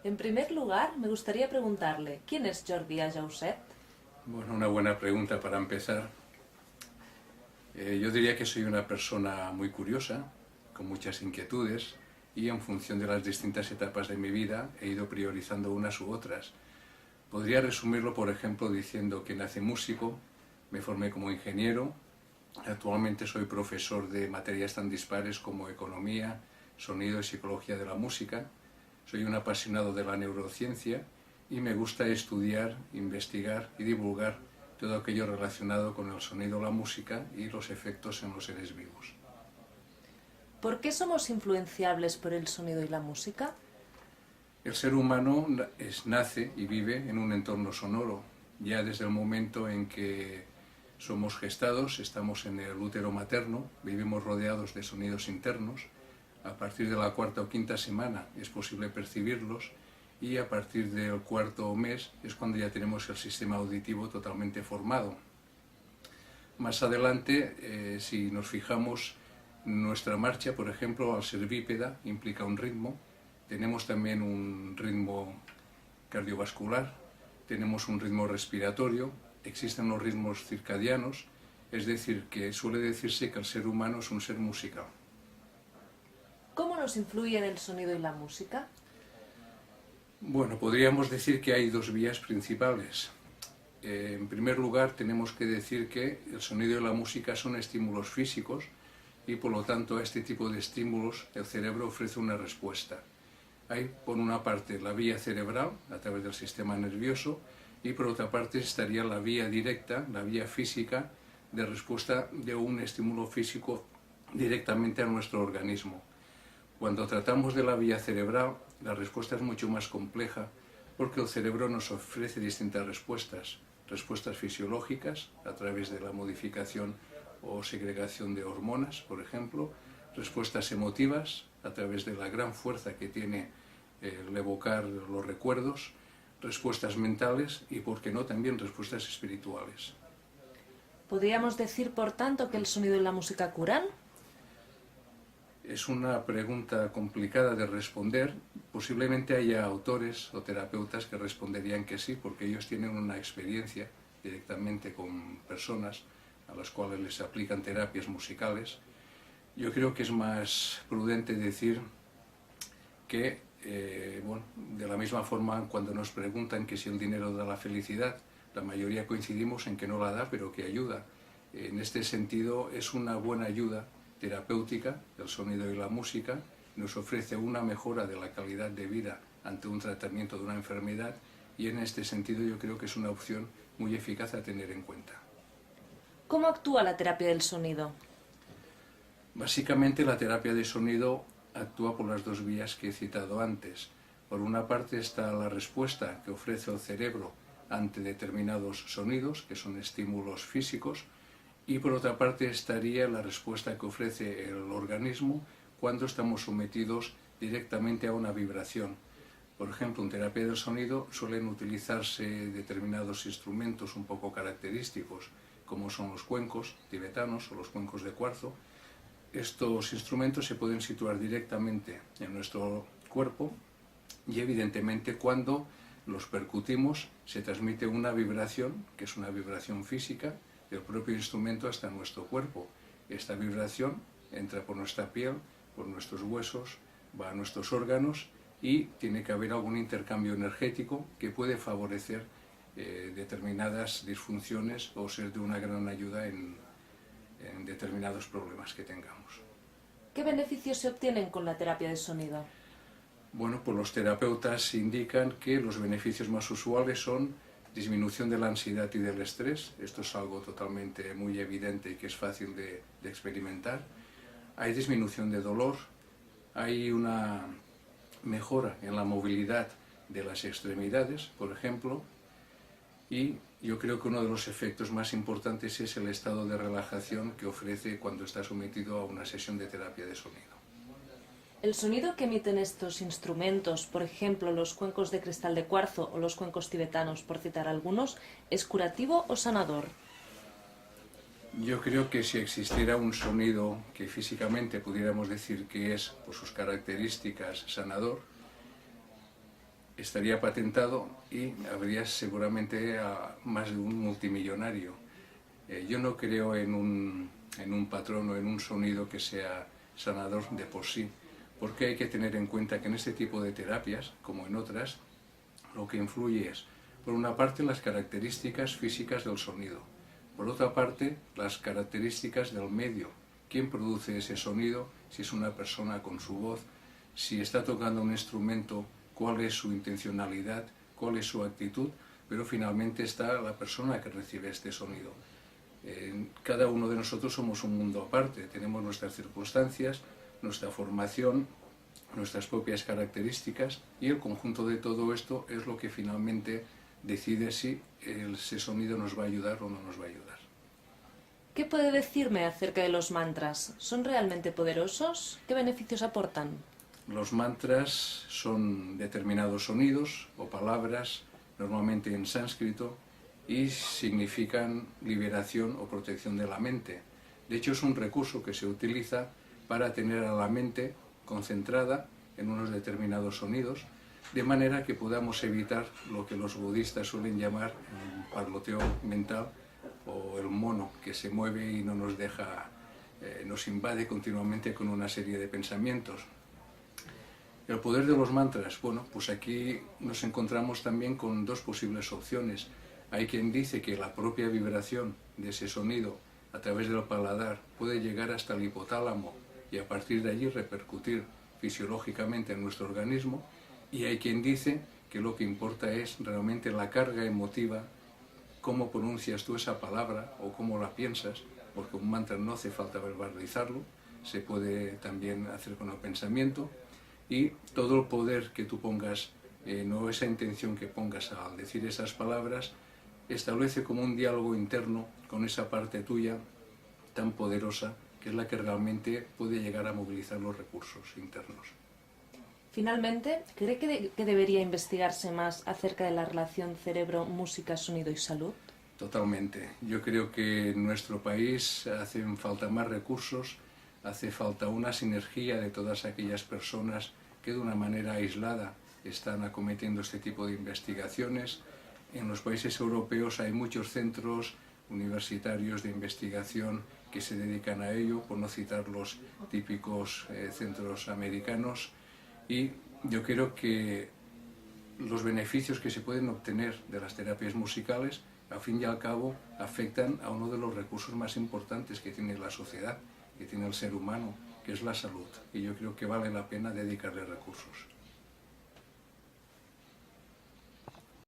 En primer lugar, me gustaría preguntarle, ¿quién es Jordi Ajauset? Bueno, una buena pregunta para empezar. Yo diría que soy una persona muy curiosa, con muchas inquietudes, y en función de las distintas etapas de mi vida he ido priorizando unas u otras. Podría resumirlo, por ejemplo, diciendo que nací músico, me formé como ingeniero, actualmente soy profesor de materias tan dispares como economía, sonido y psicología de la música, soy un apasionado de la neurociencia y me gusta estudiar, investigar y divulgar todo aquello relacionado con el sonido, la música y los efectos en los seres vivos. ¿Por qué somos influenciables por el sonido y la música? El ser humano nace y vive en un entorno sonoro. Ya desde el momento en que somos gestados, estamos en el útero materno, vivimos rodeados de sonidos internos. A partir de la cuarta o quinta semana es posible percibirlos y a partir del cuarto mes es cuando ya tenemos el sistema auditivo totalmente formado. Más adelante, si nos fijamos, nuestra marcha, por ejemplo, al ser bípeda, implica un ritmo. Tenemos también un ritmo cardiovascular, tenemos un ritmo respiratorio, existen los ritmos circadianos, es decir, que suele decirse que el ser humano es un ser musical. ¿Cómo nos influyen el sonido y la música? Bueno, podríamos decir que hay dos vías principales. En primer lugar, tenemos que decir que el sonido y la música son estímulos físicos y por lo tanto a este tipo de estímulos el cerebro ofrece una respuesta. Hay por una parte la vía cerebral a través del sistema nervioso y por otra parte estaría la vía directa, la vía física de respuesta de un estímulo físico directamente a nuestro organismo. Cuando tratamos de la vía cerebral, la respuesta es mucho más compleja porque el cerebro nos ofrece distintas respuestas, respuestas fisiológicas a través de la modificación o segregación de hormonas, por ejemplo, respuestas emotivas a través de la gran fuerza que tiene el evocar los recuerdos, respuestas mentales y, por qué no, también respuestas espirituales. ¿Podríamos decir, por tanto, que el sonido y la música curan? Es una pregunta complicada de responder. Posiblemente haya autores o terapeutas que responderían que sí, porque ellos tienen una experiencia directamente con personas a las cuales les aplican terapias musicales. Yo creo que es más prudente decir que, de la misma forma, cuando nos preguntan que si el dinero da la felicidad, la mayoría coincidimos en que no la da, pero que ayuda. En este sentido, es una buena ayuda terapéutica, el sonido y la música, nos ofrece una mejora de la calidad de vida ante un tratamiento de una enfermedad y en este sentido yo creo que es una opción muy eficaz a tener en cuenta. ¿Cómo actúa la terapia del sonido? Básicamente la terapia de sonido actúa por las dos vías que he citado antes. Por una parte está la respuesta que ofrece el cerebro ante determinados sonidos, que son estímulos físicos, y por otra parte estaría la respuesta que ofrece el organismo cuando estamos sometidos directamente a una vibración. Por ejemplo, en terapia del sonido suelen utilizarse determinados instrumentos un poco característicos, como son los cuencos tibetanos o los cuencos de cuarzo. Estos instrumentos se pueden situar directamente en nuestro cuerpo y evidentemente cuando los percutimos se transmite una vibración, que es una vibración física, del propio instrumento hasta nuestro cuerpo. Esta vibración entra por nuestra piel, por nuestros huesos, va a nuestros órganos y tiene que haber algún intercambio energético que puede favorecer determinadas disfunciones o ser de una gran ayuda en determinados problemas que tengamos. ¿Qué beneficios se obtienen con la terapia de sonido? Bueno, pues los terapeutas indican que los beneficios más usuales son disminución de la ansiedad y del estrés. Esto es algo totalmente muy evidente y que es fácil de experimentar. Hay disminución de dolor, hay una mejora en la movilidad de las extremidades, por ejemplo, y yo creo que uno de los efectos más importantes es el estado de relajación que ofrece cuando está sometido a una sesión de terapia de sonido. ¿El sonido que emiten estos instrumentos, por ejemplo los cuencos de cristal de cuarzo o los cuencos tibetanos, por citar algunos, es curativo o sanador? Yo creo que si existiera un sonido que físicamente pudiéramos decir que es, por sus características, sanador, estaría patentado y habría seguramente a más de un multimillonario. Yo no creo en un patrón o en un sonido que sea sanador de por sí, porque hay que tener en cuenta que en este tipo de terapias, como en otras, lo que influye es, por una parte, las características físicas del sonido, por otra parte, las características del medio, quién produce ese sonido, si es una persona con su voz, si está tocando un instrumento, cuál es su intencionalidad, cuál es su actitud, pero finalmente está la persona que recibe este sonido. Cada uno de nosotros somos un mundo aparte, tenemos nuestras circunstancias, nuestra formación, nuestras propias características, y el conjunto de todo esto es lo que finalmente decide si ese sonido nos va a ayudar o no nos va a ayudar. ¿Qué puede decirme acerca de los mantras? ¿Son realmente poderosos? ¿Qué beneficios aportan? Los mantras son determinados sonidos o palabras, normalmente en sánscrito, y significan liberación o protección de la mente. De hecho, es un recurso que se utiliza para tener a la mente concentrada en unos determinados sonidos, de manera que podamos evitar lo que los budistas suelen llamar el parloteo mental o el mono, que se mueve y no nos deja, nos invade continuamente con una serie de pensamientos. El poder de los mantras, bueno, pues aquí nos encontramos también con dos posibles opciones. Hay quien dice que la propia vibración de ese sonido a través del paladar puede llegar hasta el hipotálamo y a partir de allí repercutir fisiológicamente en nuestro organismo, y hay quien dice que lo que importa es realmente la carga emotiva, cómo pronuncias tú esa palabra o cómo la piensas, porque un mantra no hace falta verbalizarlo, se puede también hacer con el pensamiento, y todo el poder que tú pongas, no esa intención que pongas al decir esas palabras, establece como un diálogo interno con esa parte tuya tan poderosa, que es la que realmente puede llegar a movilizar los recursos internos. Finalmente, ¿cree que debería investigarse más acerca de la relación cerebro, música, sonido y salud? Totalmente. Yo creo que en nuestro país hacen falta más recursos, hace falta una sinergia de todas aquellas personas que de una manera aislada están acometiendo este tipo de investigaciones. En los países europeos hay muchos centros universitarios de investigación que se dedican a ello, por no citar los típicos centros americanos, y yo creo que los beneficios que se pueden obtener de las terapias musicales, al fin y al cabo, afectan a uno de los recursos más importantes que tiene la sociedad, que tiene el ser humano, que es la salud, y yo creo que vale la pena dedicarle recursos.